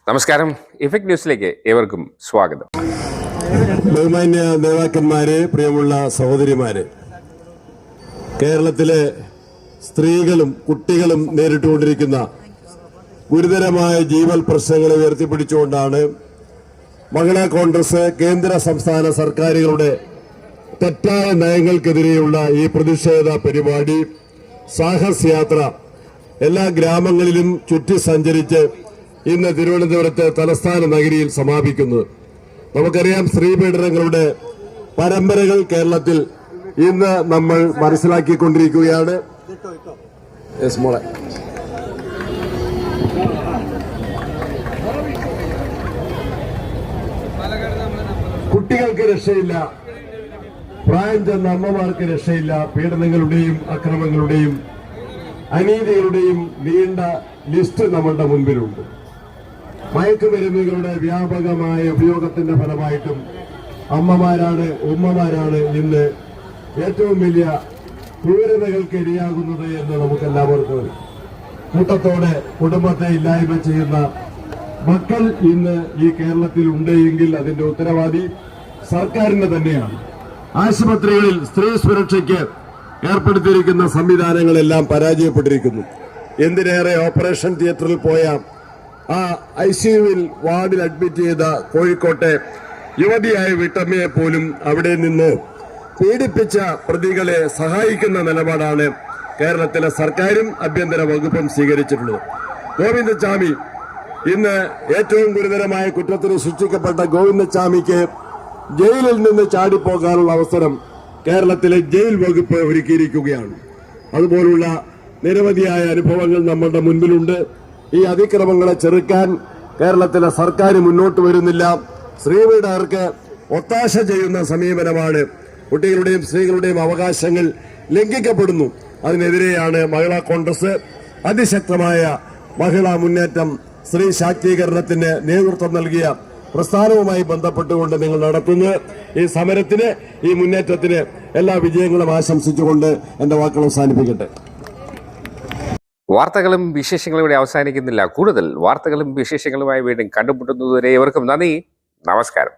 നമസ്കാരം. ഇഫക്ട് ന്യൂസിലേക്ക് ഏവർക്കും സ്വാഗതം. ബഹുമാന്യ നേതാക്കന്മാരെ, പ്രിയമുള്ള സഹോദരിമാരെ, കേരളത്തിലെ സ്ത്രീകളും കുട്ടികളും നേരിട്ടുകൊണ്ടിരിക്കുന്ന ഗുരുതരമായ ജീവൽ പ്രശ്നങ്ങളെ ഉയർത്തിപ്പിടിച്ചുകൊണ്ടാണ് മഹിളാ കോൺഗ്രസ് കേന്ദ്ര സംസ്ഥാന സർക്കാരുകളുടെ തെറ്റായ നയങ്ങൾക്കെതിരെയുള്ള ഈ പ്രതിഷേധ പരിപാടി സാഹസ് യാത്ര എല്ലാ ഗ്രാമങ്ങളിലും ചുറ്റി സഞ്ചരിച്ച് ഇന്ന് തിരുവനന്തപുരത്ത് തലസ്ഥാന നഗരിയിൽ സമാപിക്കുന്നത്. നമുക്കറിയാം, സ്ത്രീപീഡനങ്ങളുടെ പരമ്പരകൾ കേരളത്തിൽ ഇന്ന് നമ്മൾ മനസ്സിലാക്കിക്കൊണ്ടിരിക്കുകയാണ്. കുട്ടികൾക്ക് രക്ഷയില്ല, പ്രായം ചെന്ന അമ്മമാർക്ക് രക്ഷയില്ല. പീഡനങ്ങളുടെയും അക്രമങ്ങളുടെയും അനീതികളുടെയും നീണ്ട ലിസ്റ്റ് നമ്മളുടെ മുൻപിലുണ്ട്. മയക്കുമരുന്നുകളുടെ വ്യാപകമായ ഉപയോഗത്തിന്റെ ഫലമായിട്ടും ഉമ്മമാരാണ് ഇന്ന് ഏറ്റവും വലിയ ക്രൂരതകൾക്ക് ഇരയാകുന്നത് എന്ന് നമുക്കെല്ലാവർക്കും അറിയാം. കൂട്ടത്തോടെ കുടുംബത്തെ ഇല്ലായ്മ ചെയ്യുന്ന മക്കൾ ഇന്ന് ഈ കേരളത്തിൽ ഉണ്ട് എങ്കിൽ അതിന്റെ ഉത്തരവാദി സർക്കാരിന് തന്നെയാണ്. ആശുപത്രികളിൽ സ്ത്രീ സുരക്ഷയ്ക്ക് ഏർപ്പെടുത്തിയിരിക്കുന്ന സംവിധാനങ്ങളെല്ലാം പരാജയപ്പെട്ടിരിക്കുന്നു. എന്തിനേറെ, ഓപ്പറേഷൻ തിയേറ്ററിൽ പോയ ആ ICUവിൽ വാർഡിൽ അഡ്മിറ്റ് ചെയ്ത കോഴിക്കോട്ടെ യുവതിയായ വീട്ടമ്മയെ പോലും അവിടെ നിന്ന് പീഡിപ്പിച്ച പ്രതികളെ സഹായിക്കുന്ന നിലപാടാണ് കേരളത്തിലെ സർക്കാരും ആഭ്യന്തര വകുപ്പും സ്വീകരിച്ചിട്ടുള്ളത്. ഗോവിന്ദച്ചാമി, ഇന്ന് ഏറ്റവും ഗുരുതരമായ കുറ്റത്തിന് ശിക്ഷിക്കപ്പെട്ട ഗോവിന്ദച്ചാമിക്ക് ജയിലിൽ നിന്ന് ചാടിപ്പോകാനുള്ള അവസരം കേരളത്തിലെ ജയിൽ വകുപ്പ് ഒരുക്കിയിരിക്കുകയാണ്. അതുപോലുള്ള നിരവധിയായ അനുഭവങ്ങൾ നമ്മളുടെ മുൻപിലുണ്ട്. ഈ അതിക്രമങ്ങളെ ചെറുക്കാൻ കേരളത്തിലെ സർക്കാർ മുന്നോട്ട് വരുന്നില്ല. സ്ത്രീപീഡകർക്ക് ഒത്താശ ചെയ്യുന്ന സമീപനമാണ്. കുട്ടികളുടെയും സ്ത്രീകളുടെയും അവകാശങ്ങൾ ലംഘിക്കപ്പെടുന്നു. അതിനെതിരെയാണ് മഹിളാ കോൺഗ്രസ് അതിശക്തമായ മഹിളാ മുന്നേറ്റം, സ്ത്രീ ശാക്തീകരണത്തിന് നേതൃത്വം നൽകിയ പ്രസ്ഥാനവുമായി ബന്ധപ്പെട്ടുകൊണ്ട് നിങ്ങൾ നടത്തുന്ന ഈ സമരത്തിന്, ഈ മുന്നേറ്റത്തിന് എല്ലാ വിജയങ്ങളും ആശംസിച്ചുകൊണ്ട് എന്റെ വാക്കുകൾ അവസാനിപ്പിക്കട്ടെ. വാർത്തകളും വിശേഷങ്ങളും ഇവിടെ അവസാനിക്കുന്നില്ല. കൂടുതൽ വാർത്തകളും വിശേഷങ്ങളുമായി വീണ്ടും കണ്ടുമുട്ടുന്നതുവരെ ഏവർക്കും നന്ദി. നമസ്കാരം.